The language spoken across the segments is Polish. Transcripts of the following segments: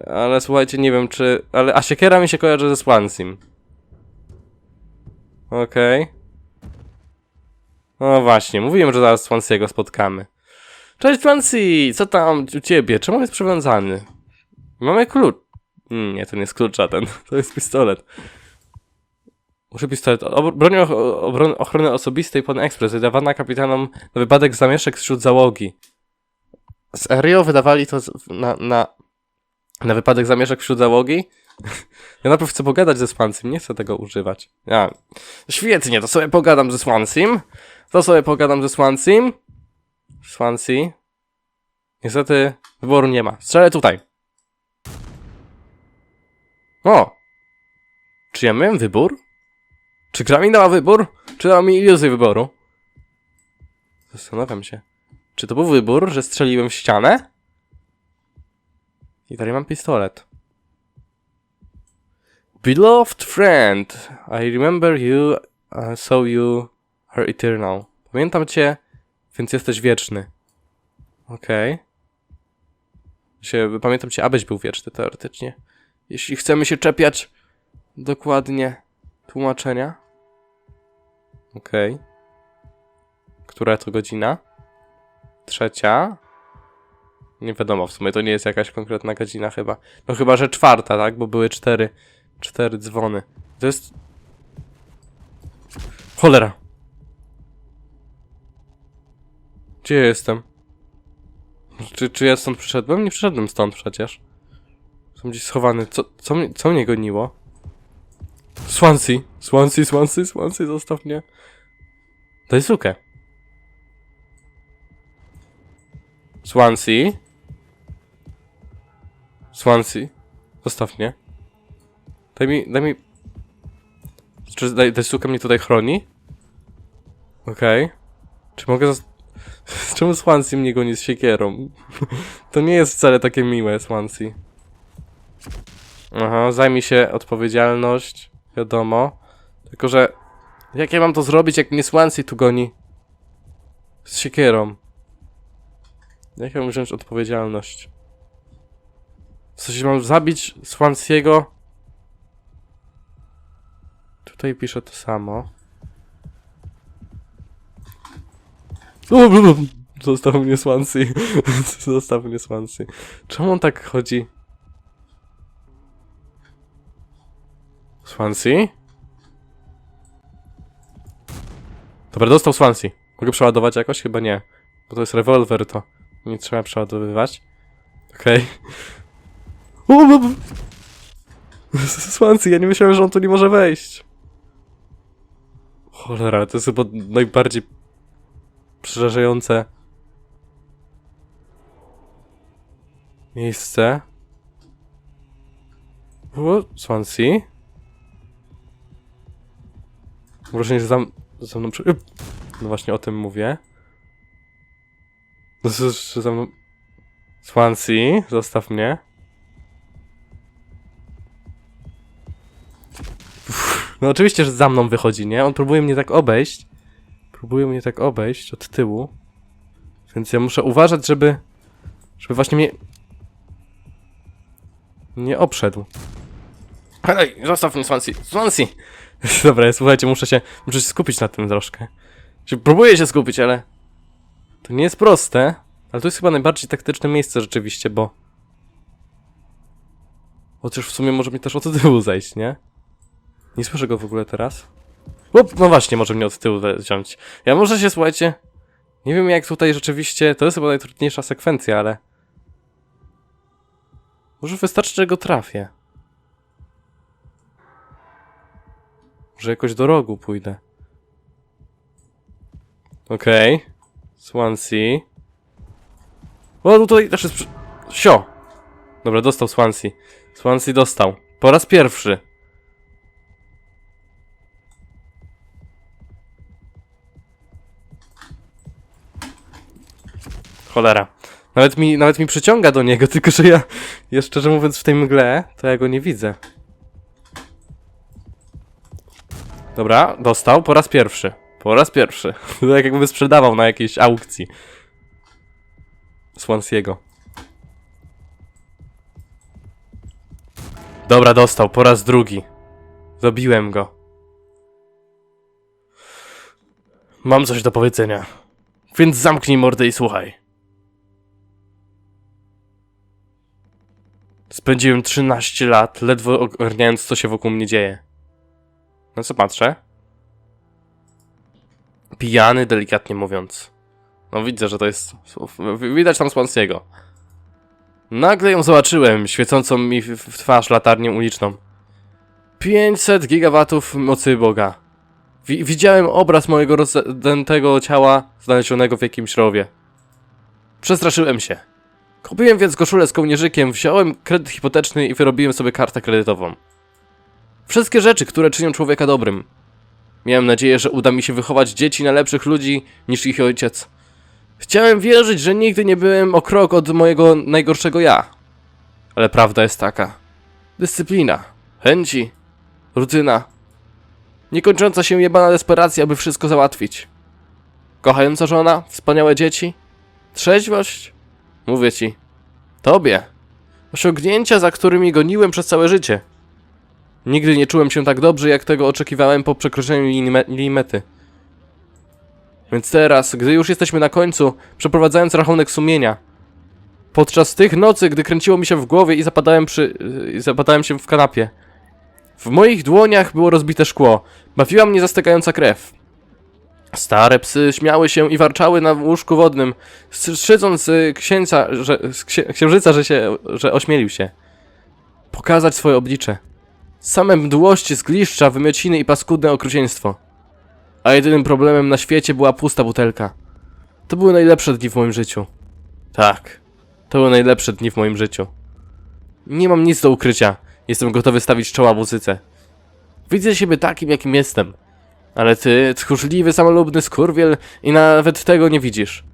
Ale słuchajcie, nie wiem czy... A siekiera mi się kojarzy ze Swanseam. Okej. No właśnie, mówiłem, że zaraz Swanseego spotkamy. Cześć Swansea! Co tam u ciebie? Czemu on jest przywiązany? Mamy klucz. Nie, to nie jest klucz żaden. To jest pistolet. Muszę pistolet. Broń ochrony osobistej Pan Express wydawana kapitanom na wypadek zamieszek wśród załogi. Serio? Wydawali to na wypadek zamieszek wśród załogi? Ja najpierw chcę pogadać ze Swanseam, nie chcę tego używać. Świetnie, to sobie pogadam ze Swanseam. Swansea. Niestety wyboru nie ma. Strzelę tutaj. O! Czy ja miałem wybór? Czy gra mi dała wybór? Czy dała mi iluzję wyboru? Zastanawiam się. Czy to był wybór, że strzeliłem w ścianę? I dalej mam pistolet. Beloved friend, I remember you, so you are eternal. Pamiętam cię, więc jesteś wieczny. Okej. Pamiętam cię, abyś był wieczny teoretycznie. Jeśli chcemy się czepiać dokładnie tłumaczenia. Okej. Która to godzina? 3. Nie wiadomo, w sumie to nie jest jakaś konkretna godzina chyba. No chyba, że 4, tak? Bo były 4 dzwony. To jest... Cholera! Gdzie ja jestem? Czy ja stąd przyszedłem? Nie przyszedłem stąd przecież. Są gdzieś schowany. Co mnie goniło? Swansea, zostaw mnie. Daj sukę. Swansea, zostaw mnie. Daj mi... Czy daj sukę mnie tutaj chroni? Okej. Czy mogę Czemu Swansea mnie goni z siekierą? To nie jest wcale takie miłe, Swansea. Aha, zajmij się odpowiedzialność. Wiadomo. Tylko, że... Jak ja mam to zrobić, jak mnie Swansea tu goni? Z siekierą. Jak ja mam wziąć odpowiedzialność? W sensie mam zabić Swanseego? Tutaj piszę to samo. Zostaw mnie Swansea. Zostaw mnie Swansea. Czemu on tak chodzi? Swansea? Dobra, dostał Swansea. Mogę przeładować jakoś? Chyba nie. Bo to jest rewolwer, to nie trzeba przeładowywać. Okej. Swansea, ja nie myślałem, że on tu nie może wejść. Cholera, to jest chyba najbardziej przerażające miejsce. Swansea? Mam wrażenie, że za mną... No właśnie o tym mówię. Że za mną... Swansea, zostaw mnie. No oczywiście, że za mną wychodzi, nie? On próbuje mnie tak obejść. Od tyłu. Więc ja muszę uważać, żeby właśnie mnie... nie obszedł. Hej, zostaw mnie, Swansea! Dobra, słuchajcie, muszę się skupić na tym troszkę. Próbuję się skupić, ale... To nie jest proste. Ale to jest chyba najbardziej taktyczne miejsce rzeczywiście, bo... Chociaż w sumie może mi też od tyłu zejść, nie? Nie słyszę go w ogóle teraz. No właśnie, może mnie od tyłu wziąć. Ja muszę się, słuchajcie... Nie wiem jak tutaj rzeczywiście... To jest chyba najtrudniejsza sekwencja, ale... Może wystarczy, że go trafię. Może jakoś do rogu pójdę. Okej. Swansea. O, tutaj też jest... Sio! Dobra, dostał Swansea. Swansea dostał. Po raz pierwszy. Cholera. Nawet mi przyciąga do niego, tylko że ja szczerze mówiąc w tej mgle, to ja go nie widzę. Dobra, dostał po raz pierwszy. To tak jakby sprzedawał na jakiejś aukcji. Swanseego. Dobra, dostał, po raz drugi. Zabiłem go. Mam coś do powiedzenia. Więc zamknij mordę i słuchaj. Spędziłem 13 lat, ledwo ogarniając, co się wokół mnie dzieje. No co patrzę? Pijany, delikatnie mówiąc. No widzę, że to jest... Widać tam Swanseego. Nagle ją zobaczyłem, świecącą mi w twarz latarnią uliczną. 500 gigawatów mocy Boga. Widziałem obraz mojego rozdętego ciała znalezionego w jakimś rowie. Przestraszyłem się. Kupiłem więc koszulę z kołnierzykiem, wziąłem kredyt hipoteczny i wyrobiłem sobie kartę kredytową. Wszystkie rzeczy, które czynią człowieka dobrym. Miałem nadzieję, że uda mi się wychować dzieci na lepszych ludzi niż ich ojciec. Chciałem wierzyć, że nigdy nie byłem o krok od mojego najgorszego ja. Ale prawda jest taka. Dyscyplina, chęci, rutyna. Niekończąca się jebana desperacja, aby wszystko załatwić. Kochająca żona, wspaniałe dzieci, trzeźwość. Mówię ci, tobie. Osiągnięcia, za którymi goniłem przez całe życie. Nigdy nie czułem się tak dobrze, jak tego oczekiwałem po przekroczeniu linii mety. Więc teraz, gdy już jesteśmy na końcu, przeprowadzając rachunek sumienia, podczas tych nocy, gdy kręciło mi się w głowie i zapadałem się w kanapie, w moich dłoniach było rozbite szkło, bawiła mnie zastykająca krew. Stare psy śmiały się i warczały na łóżku wodnym, szydząc księżyca, że ośmielił się pokazać swoje oblicze. Same mdłości, zgliszcza, wymiociny i paskudne okrucieństwo. A jedynym problemem na świecie była pusta butelka. To były najlepsze dni w moim życiu. Tak, to były najlepsze dni w moim życiu. Nie mam nic do ukrycia. Jestem gotowy stawić czoła muzyce. Widzę siebie takim, jakim jestem. Ale ty, tchórzliwy, samolubny skurwiel, i nawet tego nie widzisz.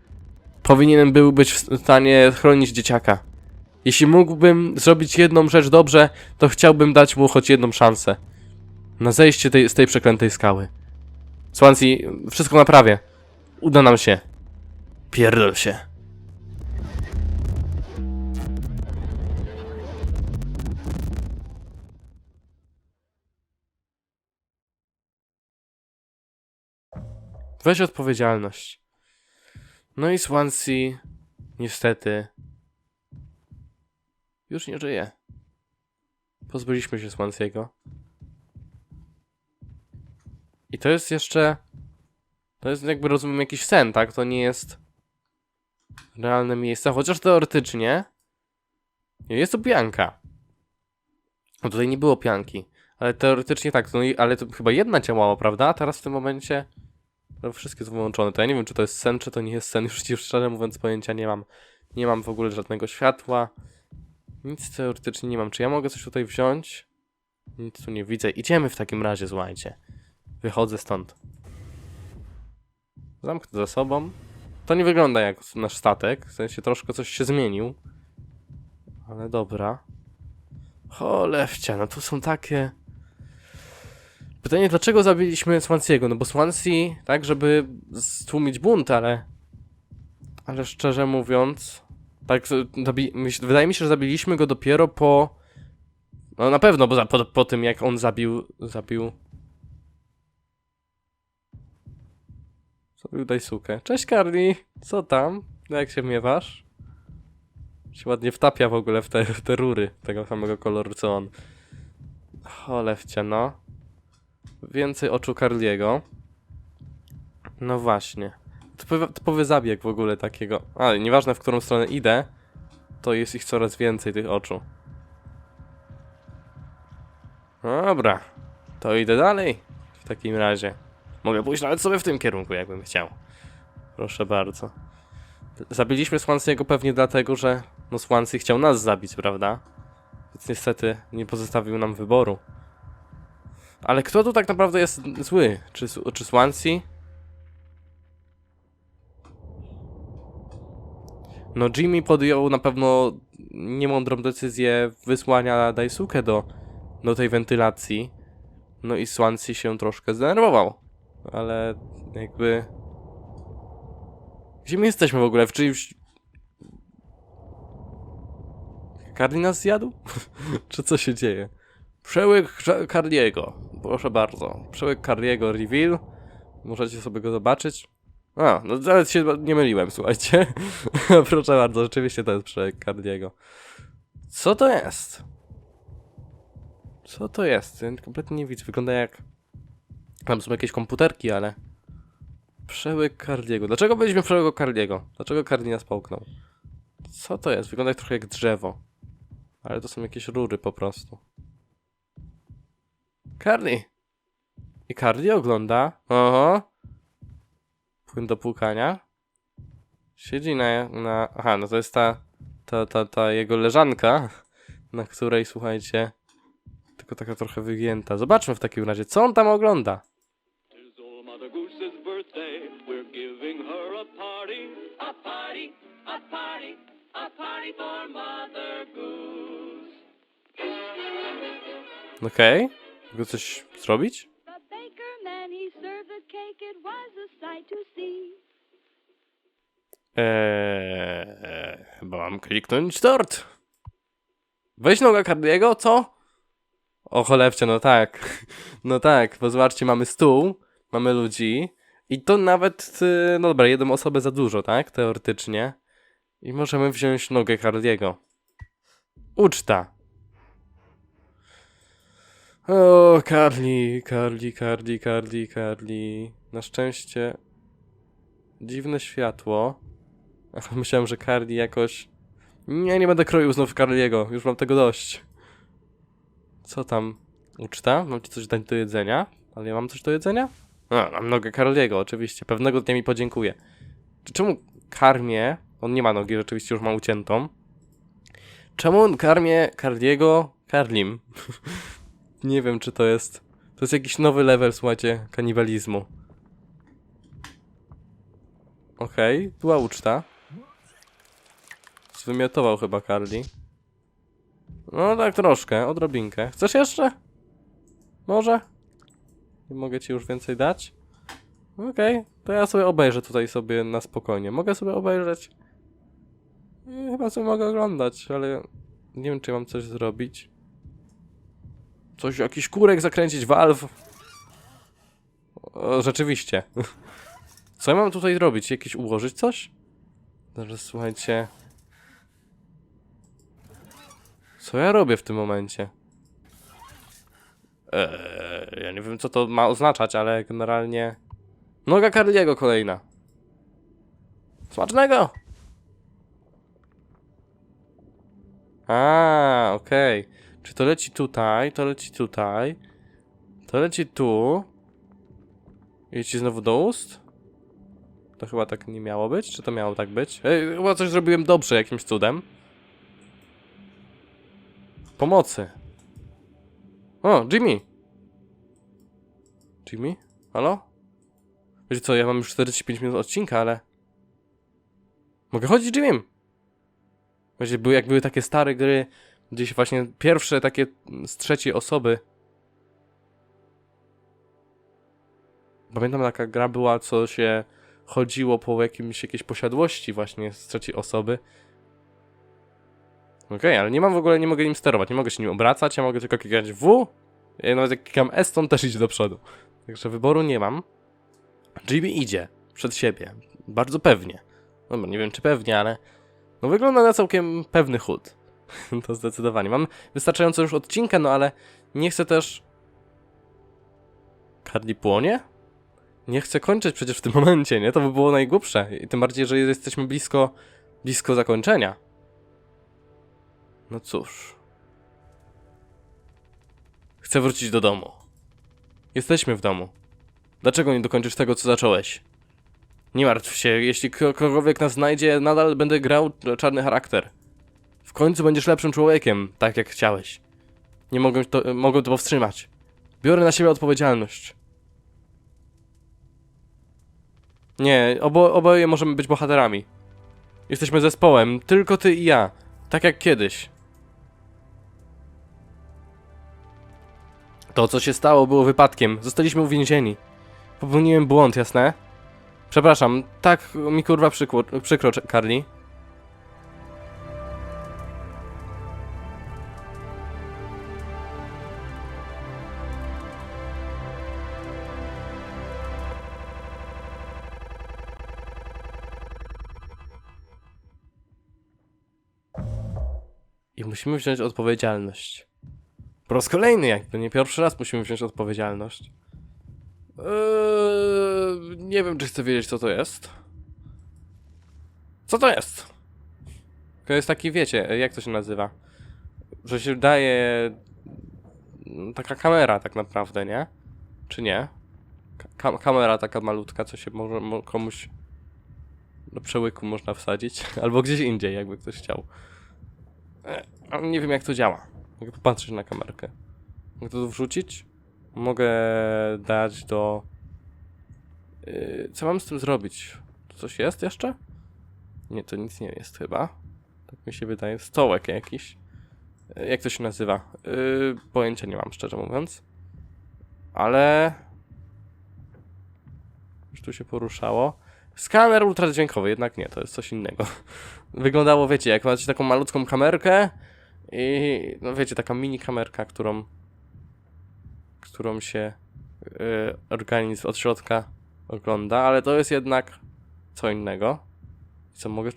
Powinienem był być w stanie chronić dzieciaka. Jeśli mógłbym zrobić jedną rzecz dobrze, to chciałbym dać mu choć jedną szansę. Na zejście z tej przeklętej skały. Swansea, wszystko naprawię. Uda nam się. Pierdol się. Weź odpowiedzialność. No i Swansea, niestety, już nie żyje. Pozbyliśmy się Swanseego. I to jest jeszcze... To jest jakby, rozumiem, jakiś sen, tak? To nie jest realne miejsce, chociaż teoretycznie jest to pianka. No tutaj nie było pianki, ale teoretycznie tak, no i, ale to chyba jedna działała, prawda? A teraz w tym momencie no, wszystkie są wyłączone. To ja nie wiem, czy to jest sen, czy to nie jest sen. Już szczerze mówiąc pojęcia nie mam. Nie mam w ogóle żadnego światła. Nic teoretycznie nie mam. Czy ja mogę coś tutaj wziąć? Nic tu nie widzę. Idziemy w takim razie, słuchajcie. Wychodzę stąd. Zamknę za sobą. To nie wygląda jak nasz statek. W sensie troszkę coś się zmienił. Ale dobra. Cholewcia, no tu są takie... Pytanie, dlaczego zabiliśmy Swanseego? No bo Swansea, tak, żeby stłumić bunt, ale... Ale szczerze mówiąc... Tak, wydaje mi się, że zabiliśmy go dopiero po... No na pewno, bo po tym jak on zabił... Zabił Daisuke. Cześć Carly, co tam? Jak się miewasz? Się ładnie wtapia w ogóle w te rury tego samego koloru co on. Cholewcia, no. Więcej oczu Carliego. No właśnie. Typowy zabieg w ogóle takiego. Ale nieważne w którą stronę idę, to jest ich coraz więcej tych oczu. Dobra. To idę dalej. W takim razie. Mogę pójść nawet sobie w tym kierunku, jakbym chciał. Proszę bardzo. Zabiliśmy Swanseego pewnie dlatego, że no Swansea chciał nas zabić, prawda? Więc niestety nie pozostawił nam wyboru. Ale kto tu tak naprawdę jest zły? Czy Swansea? No Jimmy podjął na pewno niemądrą decyzję wysłania Daisuke do tej wentylacji. No i Swansea się troszkę zdenerwował. Ale jakby... Gdzie my jesteśmy w ogóle? W czyimś... Carly nas zjadł? Czy co się dzieje? Przełyk Cardiego. Proszę bardzo. Przełyk Cardiego reveal. Możecie sobie go zobaczyć. A, no nawet się nie myliłem, słuchajcie. Proszę bardzo, rzeczywiście to jest przełyk Cardiego. Co to jest? Co to jest? Ja kompletnie nie widzę. Wygląda jak... Tam są jakieś komputerki, ale... Przełyk Cardiego. Dlaczego byliśmy przełyku Cardiego? Dlaczego Cardi nas połknął? Co to jest? Wygląda trochę jak drzewo. Ale to są jakieś rury po prostu. Cardi! I Cardi ogląda. Oho. Płyn do płukania. Siedzi na... Aha, no to jest ta jego leżanka, na której, słuchajcie, tylko taka trochę wygięta. Zobaczmy w takim razie, co on tam ogląda. Okej. Mogę coś zrobić? Chyba mam kliknąć tort. Weź nogę Cardiego, co? O cholewcie, no tak. No tak, bo zobaczcie, mamy stół, mamy ludzi i to nawet, no dobra, jedną osobę za dużo, tak? Teoretycznie. I możemy wziąć nogę Cardiego. Uczta. O, Cardi. Na szczęście dziwne światło. Ach, myślałem, że Cardi jakoś... Nie będę kroił znów Cardiego. Już mam tego dość. Co tam? Uczta? Mam ci coś dać do jedzenia? Ale ja mam coś do jedzenia? A, mam nogę Cardiego, oczywiście. Pewnego dnia mi podziękuję. Czemu karmię... On nie ma nogi, rzeczywiście już ma uciętą. Czemu on karmię Cardiego Carlim? Nie wiem, czy to jest... To jest jakiś nowy level, słuchajcie, kanibalizmu. Okej, była uczta. Zwymiotował chyba Cardi. No tak troszkę, odrobinkę. Chcesz jeszcze? Może? Nie mogę ci już więcej dać? Okej, to ja sobie obejrzę tutaj sobie na spokojnie. Mogę sobie obejrzeć? Chyba sobie mogę oglądać, ale nie wiem, czy mam coś zrobić. Coś, jakiś kurek zakręcić, valve. O, rzeczywiście. Co ja mam tutaj robić? Jakieś ułożyć coś? Zaraz, słuchajcie. Co ja robię w tym momencie? Ja nie wiem, co to ma oznaczać, ale generalnie... Noga Cardiego kolejna. Smacznego! A, okej. Czy to leci tutaj, to leci tutaj. To leci tu. I leci znowu do ust? To chyba tak nie miało być? Czy to miało tak być? Chyba coś zrobiłem dobrze jakimś cudem. Pomocy. O, Jimmy! Jimmy? Halo? Wiecie co, ja mam już 45 minut odcinka, ale... Mogę chodzić Jimmym? Wiecie, jak były takie stare gry, gdzieś właśnie pierwsze takie z trzeciej osoby. Pamiętam, taka gra była, co się chodziło po jakiejś posiadłości właśnie z trzeciej osoby. Okej, ale nie mam w ogóle, nie mogę nim sterować, nie mogę się nim obracać, ja mogę tylko klikać W. Ja nawet jak klikam S, to on też idzie do przodu. Także wyboru nie mam. Jimmy idzie przed siebie, bardzo pewnie. Dobra, nie wiem czy pewnie, ale... No wygląda na całkiem pewny chód. To zdecydowanie. Mam wystarczająco już odcinka, no ale nie chcę też... Cardi płonie? Nie chcę kończyć przecież w tym momencie, nie? To by było najgłupsze. I tym bardziej, że jesteśmy blisko zakończenia. No cóż. Chcę wrócić do domu. Jesteśmy w domu. Dlaczego nie dokończysz tego, co zacząłeś? Nie martw się, jeśli kogokolwiek nas znajdzie, nadal będę grał czarny charakter. W końcu będziesz lepszym człowiekiem, tak jak chciałeś. Nie mogę to powstrzymać. Biorę na siebie odpowiedzialność. Nie, oboje możemy być bohaterami. Jesteśmy zespołem, tylko ty i ja. Tak jak kiedyś. To, co się stało, było wypadkiem. Zostaliśmy uwięzieni. Popełniłem błąd, jasne? Przepraszam, tak mi kurwa przykro, Cardi. I musimy wziąć odpowiedzialność. Po raz kolejny jakby, nie pierwszy raz musimy wziąć odpowiedzialność. Nie wiem, czy chcę wiedzieć, co to jest. Co to jest? To jest taki, wiecie, jak to się nazywa? Że się daje... taka kamera tak naprawdę, nie? Czy nie? Kamera taka malutka, co się może komuś do przełyku można wsadzić. Albo gdzieś indziej, jakby ktoś chciał. Ale nie wiem, jak to działa. Mogę popatrzeć na kamerkę. Mogę to tu wrzucić? Mogę dać do... co mam z tym zrobić? Tu coś jest jeszcze? Nie, to nic nie jest chyba. Tak mi się wydaje. Stołek jakiś. Jak to się nazywa? Pojęcia nie mam, szczerze mówiąc. Ale... już tu się poruszało. Skaner ultradźwiękowy, jednak nie, to jest coś innego. Wyglądało, wiecie, jak macie taką malutką kamerkę i... no wiecie, taka mini kamerka, którą się organizm od środka ogląda, ale to jest jednak co innego. Co, mogę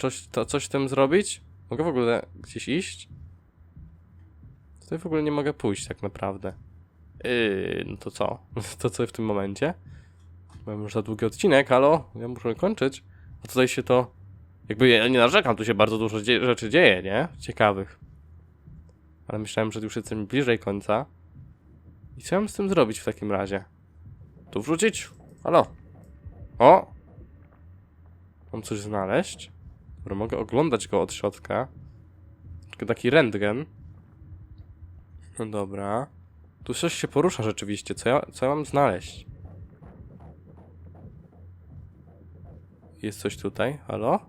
coś z tym zrobić? Mogę w ogóle gdzieś iść? Tutaj w ogóle nie mogę pójść tak naprawdę. No to co? To co w tym momencie? Mam już za długi odcinek, halo? Ja muszę kończyć. A tutaj się to... jakby ja nie narzekam, tu się bardzo dużo rzeczy dzieje, nie? Ciekawych. Ale myślałem, że już jestem bliżej końca. I co mam z tym zrobić w takim razie? Tu wrzucić? Halo? O! Mam coś znaleźć? Dobra, mogę oglądać go od środka. Tylko taki rentgen. No dobra. Tu coś się porusza rzeczywiście. Co ja mam znaleźć? Jest coś tutaj. Halo?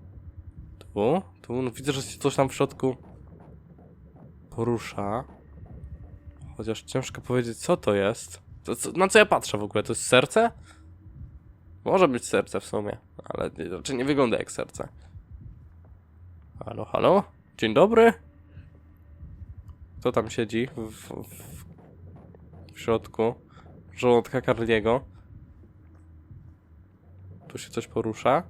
Tu. No widzę, że się coś tam w środku porusza. Chociaż ciężko powiedzieć, co to jest. Na co ja patrzę w ogóle? To jest serce? Może być serce w sumie, ale raczej nie wygląda jak serce. Halo, halo? Dzień dobry? Kto tam siedzi w środku żołądka Carliego? Tu się coś porusza?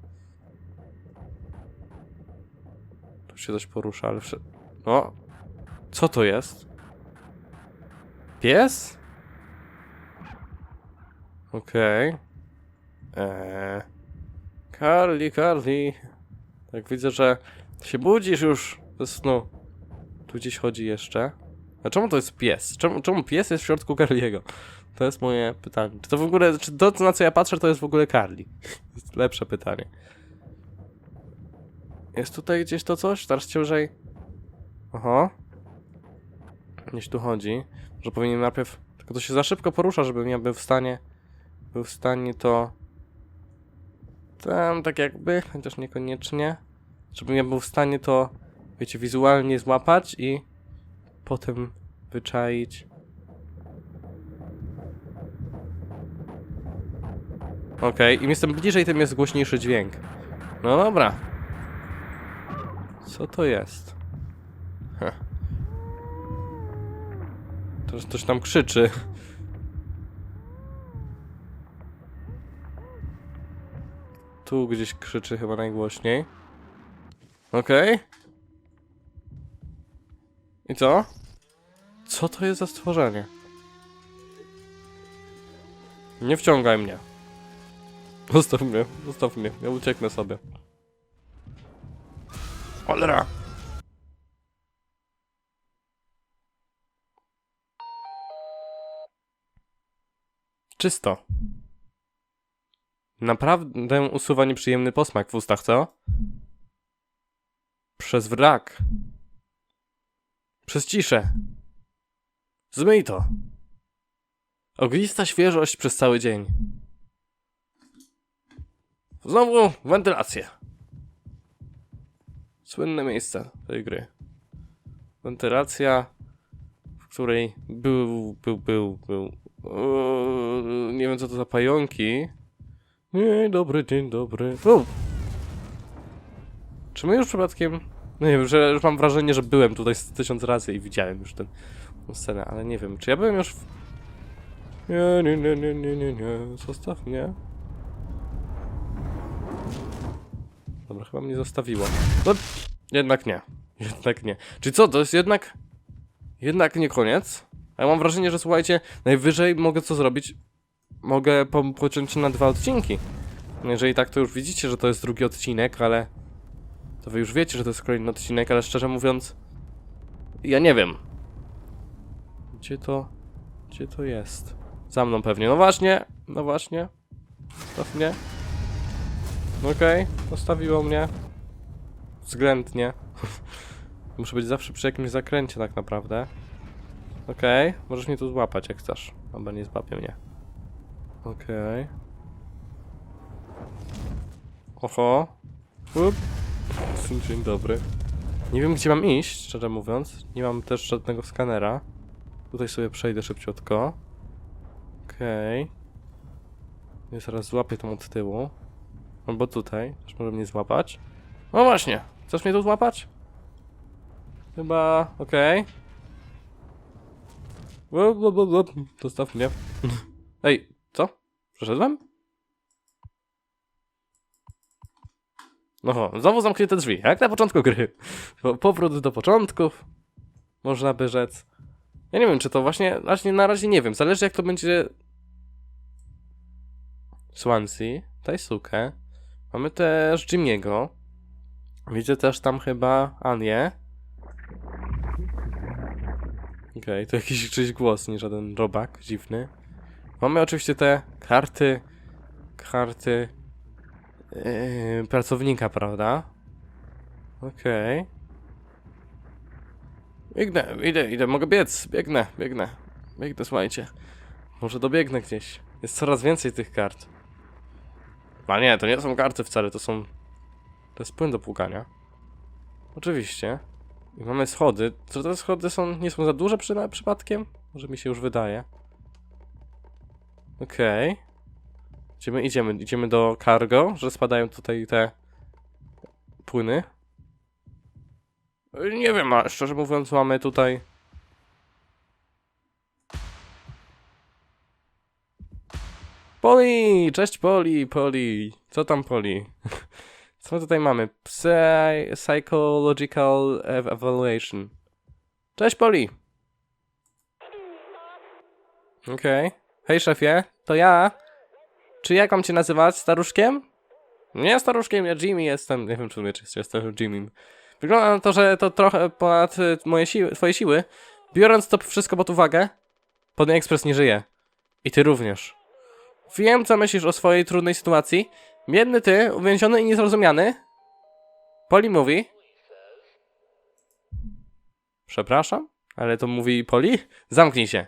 Tu się coś porusza, ale... O! Co to jest? Pies? Okej. Carly. Tak widzę, że się budzisz już ze snu. Tu gdzieś chodzi jeszcze. A czemu to jest pies? Czemu pies jest w środku Carliego? To jest moje pytanie. Czy to w ogóle, czy to, na co ja patrzę, to jest w ogóle Carly? To jest lepsze pytanie. Jest tutaj gdzieś to coś? Teraz ciężej. Aha. Gdzieś tu chodzi. Że powinienem najpierw... tylko to się za szybko porusza, żebym ja był w stanie to... tam tak jakby, chociaż niekoniecznie. Żebym ja był w stanie to, wiecie, wizualnie złapać i potem wyczaić. Okej, im jestem bliżej, tym jest głośniejszy dźwięk. No dobra. Co to jest? Teraz ktoś tam krzyczy. Tu gdzieś krzyczy chyba najgłośniej. Okej. I co? Co to jest za stworzenie? Nie wciągaj mnie. Zostaw mnie, ja ucieknę sobie. Cholera! Czysto. Naprawdę usuwa nieprzyjemny posmak w ustach, co? Przez wrak. Przez ciszę. Zmyj to. Ognista świeżość przez cały dzień. Znowu wentylację. Słynne miejsce tej gry. Wentylacja, w której był. Nie wiem, co to za pająki. Dzień dobry. O! Czy my już przypadkiem... no nie wiem, że już mam wrażenie, że byłem tutaj 1000 razy i widziałem już tę scenę, ale nie wiem, czy ja byłem już w... Nie, zostaw mnie. Dobra, chyba mnie zostawiło. No, jednak nie. Jednak nie. Czyli co, to jest jednak... Jednak nie koniec? A ja mam wrażenie, że słuchajcie, najwyżej mogę co zrobić? Mogę pociąć na 2 odcinki. No jeżeli tak, to już widzicie, że to jest drugi odcinek, ale... To wy już wiecie, że to jest kolejny odcinek, ale szczerze mówiąc... Ja nie wiem. Gdzie to jest? Za mną pewnie. No właśnie. No właśnie. Staw mnie. Okej. Postawiło mnie. Względnie. Muszę być zawsze przy jakimś zakręcie tak naprawdę. Okej. Możesz mnie tu złapać jak chcesz. Albo nie złapie mnie. Okej. Oho. Up. Dzień dobry. Nie wiem gdzie mam iść, szczerze mówiąc. Nie mam też żadnego skanera. Tutaj sobie przejdę szybciutko. Okej. Ja zaraz złapię tą od tyłu. Albo tutaj. Też może mnie złapać. No właśnie. Chcesz mnie tu złapać? Chyba... Okej. Zostaw mnie. Ej, co? Przeszedłem? No, znowu zamknięte drzwi, jak na początku gry. Powrót do początków, można by rzec. Ja nie wiem, czy to właśnie na razie nie wiem, zależy jak to będzie... Swansea, Daisuke. Mamy też Jimmy'ego. Widzę też tam chyba Anię. Okej, to jakiś czyjś głos, nie żaden robak, dziwny. Mamy oczywiście te karty pracownika, prawda? Okej. Biegnę, idę, mogę biec, biegnę, słuchajcie. Może dobiegnę gdzieś. Jest coraz więcej tych kart. A nie, to nie są karty wcale, to jest płyn do płukania. Oczywiście. I mamy schody. Czy te schody nie są za duże przypadkiem? Może mi się już wydaje. Okej. Idziemy do cargo, że spadają tutaj te płyny. Nie wiem, a szczerze mówiąc mamy tutaj... Poli! Cześć Poli! Co tam Poli? Co my tutaj mamy? Psychological evaluation. Cześć Poli! Okej. Hej szefie, to ja. Czy jak mam cię nazywać? Staruszkiem? Nie staruszkiem, ja Jimmy jestem. Nie wiem czy jestem Jimmym. Wygląda na to, że to trochę ponad twoje siły. Biorąc to wszystko pod uwagę, Pony Express nie żyje. I ty również. Wiem, co myślisz o swojej trudnej sytuacji. Biedny ty, uwięziony i niezrozumiany. Poli mówi. Przepraszam? Ale to mówi Poli? Zamknij się.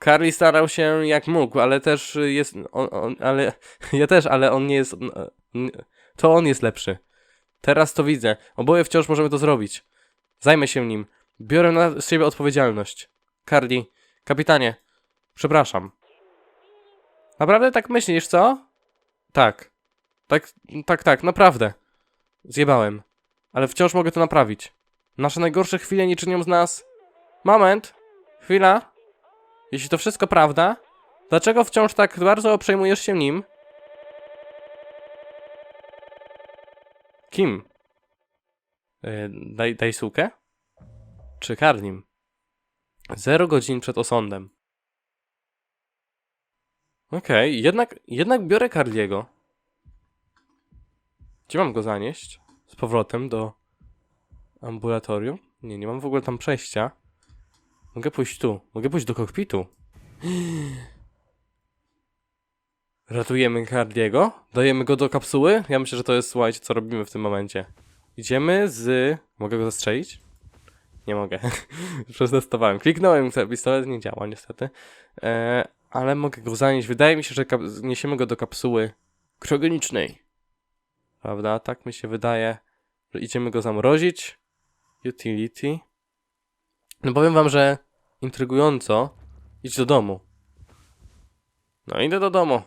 Carly starał się jak mógł, ale też jest... ale... Ja też, ale on nie jest... To on jest lepszy. Teraz to widzę. Oboje wciąż możemy to zrobić. Zajmę się nim. Biorę na siebie odpowiedzialność. Carly, kapitanie, przepraszam. Naprawdę tak myślisz, co? Tak. Tak, naprawdę. Zjebałem. Ale wciąż mogę to naprawić. Nasze najgorsze chwile nie czynią z nas... Moment. Chwila. Jeśli to wszystko prawda, dlaczego wciąż tak bardzo przejmujesz się nim? Kim? Daisuke? Czy Carlim? 0 godzin przed osądem. Okej, jednak biorę Carliego. Gdzie mam go zanieść? Z powrotem do ambulatorium? Nie mam w ogóle tam przejścia. Mogę pójść tu. Mogę pójść do kokpitu. Ratujemy Carliego. Dajemy go do kapsuły. Ja myślę, że to jest, słuchajcie, co robimy w tym momencie. Idziemy z... Mogę go zastrzelić? Nie mogę. Przetestowałem. Kliknąłem, pistolet nie działa niestety. Ale mogę go zanieść. Wydaje mi się, że niesiemy go do kapsuły kryogenicznej. Prawda? Tak mi się wydaje, że idziemy go zamrozić. Utility. No powiem wam, że intrygująco. Idź do domu. No idę do domu.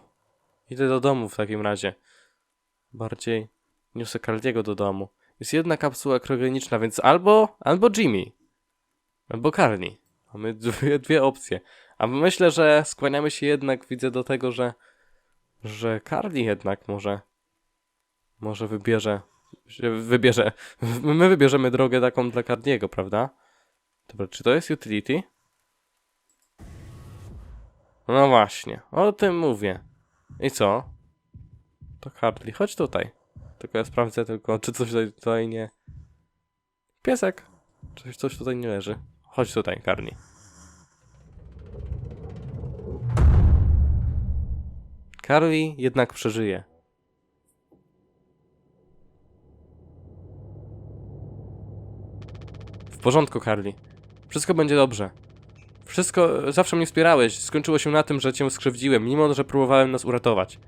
Idę do domu w takim razie. Bardziej niosę Carliego do domu. Jest jedna kapsuła kryogeniczna, więc albo Jimmy. Albo Carly. Mamy dwie opcje. A myślę, że skłaniamy się jednak, widzę do tego, że Carly jednak może wybierze My wybierzemy drogę taką dla Cardiego, prawda? Dobra, czy to jest utility? No właśnie, o tym mówię. I co? To Hartley, chodź tutaj. Tylko ja sprawdzę tylko, czy coś tutaj nie... Piesek! Coś tutaj nie leży. Chodź tutaj, Carly. Carly jednak przeżyje. W porządku, Carly. Wszystko będzie dobrze. Wszystko, zawsze mnie wspierałeś. Skończyło się na tym, że cię skrzywdziłem, mimo że próbowałem nas uratować.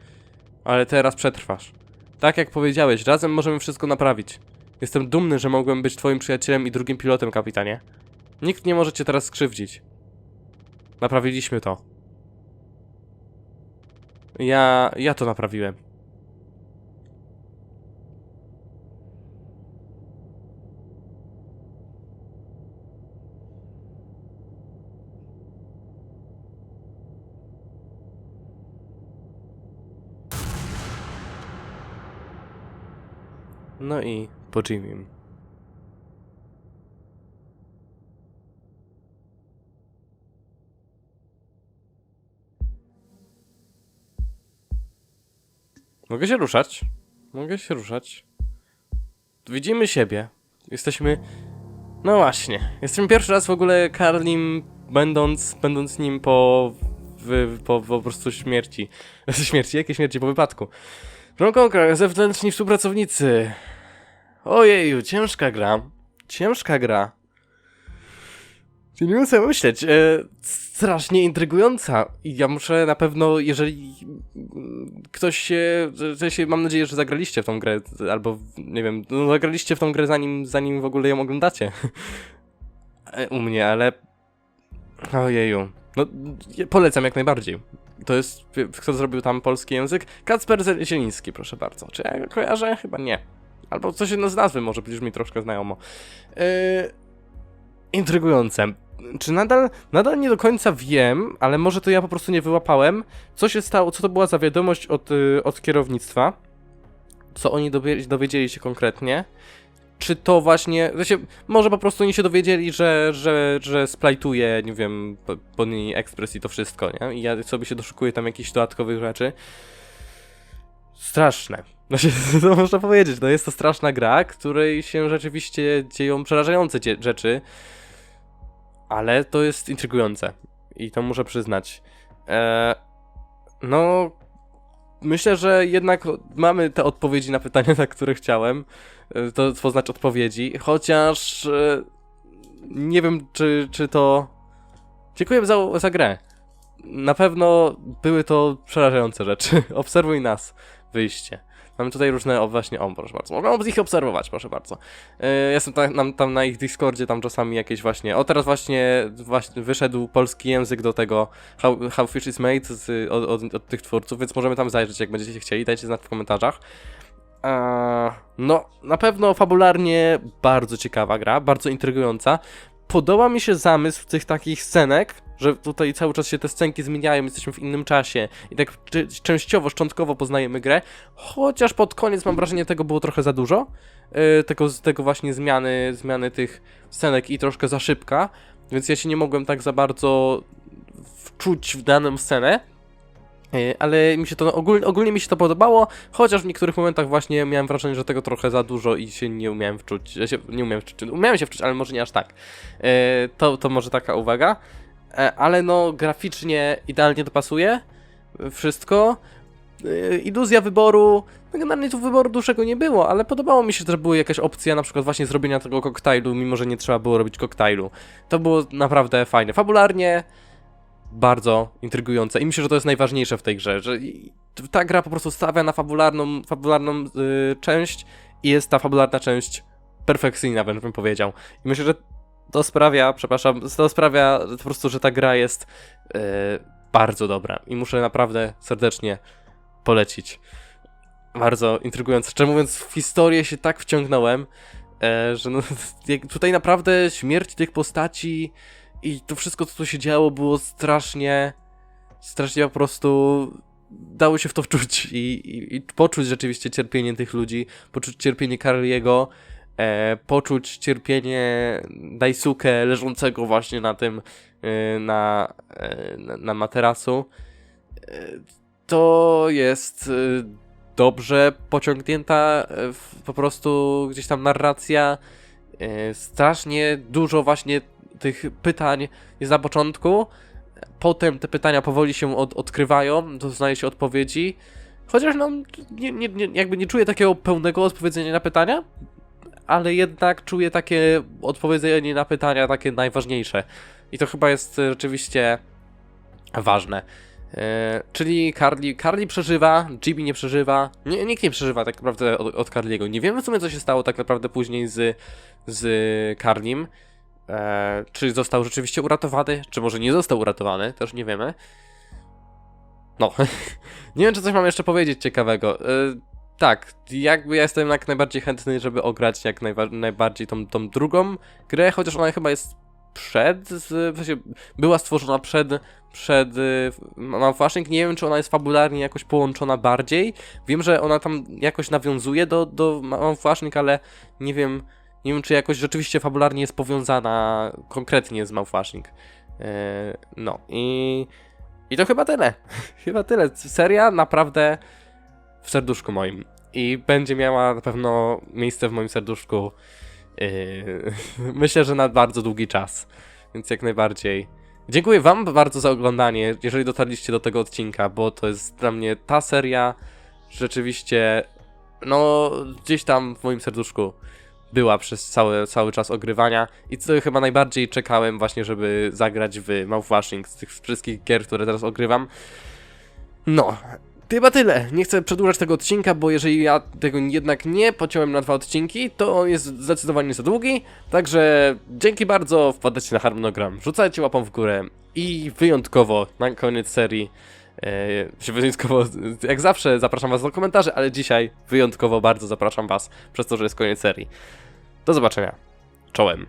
Ale teraz przetrwasz. Tak jak powiedziałeś, razem możemy wszystko naprawić. Jestem dumny, że mogłem być twoim przyjacielem i drugim pilotem, kapitanie. Nikt nie może cię teraz skrzywdzić. Naprawiliśmy to. Ja to naprawiłem. No i po Jimmym. Mogę się ruszać? Mogę się ruszać. Widzimy siebie. Jesteśmy... No właśnie. Jesteśmy pierwszy raz w ogóle Carlim, będąc nim po prostu śmierci. Śmierci? Jakie śmierci? Po wypadku. Członkowie, zewnętrzni współpracownicy. Ojeju, ciężka gra. Ciężka gra. Nie wiem co myśleć. Strasznie intrygująca. I ja muszę na pewno, jeżeli ktoś się... W sensie mam nadzieję, że zagraliście w tą grę, albo nie wiem, no zagraliście w tą grę zanim w ogóle ją oglądacie. U mnie, ale... Ojeju. No, polecam jak najbardziej. To jest... Kto zrobił tam polski język? Kacper Zieliński, proszę bardzo. Czy ja kojarzę? Chyba nie. Albo coś z nazwy może brzmi troszkę znajomo. Intrygujące. Czy nadal nie do końca wiem, ale może to ja po prostu nie wyłapałem, co się stało, co to była za wiadomość od kierownictwa, co oni dowiedzieli się konkretnie, czy to właśnie, może po prostu oni się dowiedzieli, że splajtuje, nie wiem, Pony Express i to wszystko, nie? I ja sobie się doszukuję tam jakichś dodatkowych rzeczy. Straszne. To można powiedzieć, no jest to straszna gra, której się rzeczywiście dzieją przerażające rzeczy, ale to jest intrygujące i to muszę przyznać. No, myślę, że jednak mamy te odpowiedzi na pytania, na które chciałem, to znaczy odpowiedzi, chociaż nie wiem, czy to... Dziękuję za grę. Na pewno były to przerażające rzeczy. Obserwuj nas. Wyjście. Mamy tutaj różne, właśnie, proszę bardzo. Mogę ich obserwować, proszę bardzo. Jestem tam na ich Discordzie, tam czasami jakieś właśnie... teraz właśnie wyszedł polski język do tego How Fish is Made od tych twórców, więc możemy tam zajrzeć, jak będziecie chcieli. Dajcie znać w komentarzach. No, na pewno fabularnie bardzo ciekawa gra, bardzo intrygująca. Podoba mi się zamysł tych takich scenek, że tutaj cały czas się te scenki zmieniają, jesteśmy w innym czasie i tak częściowo, szczątkowo poznajemy grę, chociaż pod koniec mam wrażenie, tego było trochę za dużo, tego właśnie zmiany tych scenek i troszkę za szybka, więc ja się nie mogłem tak za bardzo wczuć w daną scenę, ale mi się to ogólnie mi się to podobało, chociaż w niektórych momentach właśnie miałem wrażenie, że tego trochę za dużo i się nie umiałem wczuć, umiałem się wczuć, ale może nie aż tak. To może taka uwaga. Ale no graficznie idealnie dopasuje wszystko. Iluzja wyboru, no generalnie tu wyboru dłuższego nie było, ale podobało mi się, że była jakaś opcja na przykład właśnie zrobienia tego koktajlu, mimo że nie trzeba było robić koktajlu. To było naprawdę fajne. Fabularnie bardzo intrygujące i myślę, że to jest najważniejsze w tej grze, że ta gra po prostu stawia na fabularną część i jest ta fabularna część perfekcyjna, bym powiedział. I myślę, że to sprawia po prostu, że ta gra jest bardzo dobra i muszę naprawdę serdecznie polecić. Bardzo intrygujące. Szczerze mówiąc, w historię się tak wciągnąłem, że no, tutaj naprawdę śmierć tych postaci i to wszystko, co tu się działo, było strasznie po prostu dało się w to wczuć i poczuć rzeczywiście cierpienie tych ludzi, poczuć cierpienie Carly'ego, poczuć cierpienie Daisuke leżącego właśnie na tym, na materacu. To jest dobrze pociągnięta po prostu gdzieś tam narracja. Strasznie dużo właśnie tych pytań jest na początku. Potem te pytania powoli się odkrywają, doznaje się odpowiedzi. Chociaż no, jakby nie czuję takiego pełnego odpowiedzenia na pytania, ale jednak czuję takie odpowiedzenie na pytania takie najważniejsze. I to chyba jest rzeczywiście ważne. Czyli Carly przeżywa, Gibi nie przeżywa, nikt nie przeżywa tak naprawdę od Carly'ego. Nie wiemy w sumie, co się stało tak naprawdę później z Carlym. Czy został rzeczywiście uratowany, czy może nie został uratowany, też nie wiemy. No, nie wiem, czy coś mam jeszcze powiedzieć ciekawego. Tak, jakby ja jestem jak najbardziej chętny, żeby ograć jak najbardziej tą drugą grę, chociaż ona chyba jest w sensie była stworzona przed Mount Flashing. Nie wiem, czy ona jest fabularnie jakoś połączona bardziej. Wiem, że ona tam jakoś nawiązuje do Mount Flashing, ale nie wiem, czy jakoś rzeczywiście fabularnie jest powiązana konkretnie z Mount Flashing. No i to chyba tyle. Chyba tyle. Seria naprawdę w serduszku moim. I będzie miała na pewno miejsce w moim serduszku. Myślę, że na bardzo długi czas. Więc jak najbardziej. Dziękuję wam bardzo za oglądanie, jeżeli dotarliście do tego odcinka, bo to jest dla mnie ta seria rzeczywiście, no gdzieś tam w moim serduszku była przez cały czas ogrywania i co chyba najbardziej czekałem właśnie, żeby zagrać w Mount Flashing z tych wszystkich gier, które teraz ogrywam. No, chyba tyle. Nie chcę przedłużać tego odcinka, bo jeżeli ja tego jednak nie pociąłem na 2 odcinki, to jest zdecydowanie za długi. Także dzięki bardzo, wpadajcie na harmonogram, rzucajcie łapą w górę i wyjątkowo na koniec serii, wyjątkowo jak zawsze zapraszam was do komentarzy, ale dzisiaj wyjątkowo bardzo zapraszam was przez to, że jest koniec serii. Do zobaczenia. Czołem.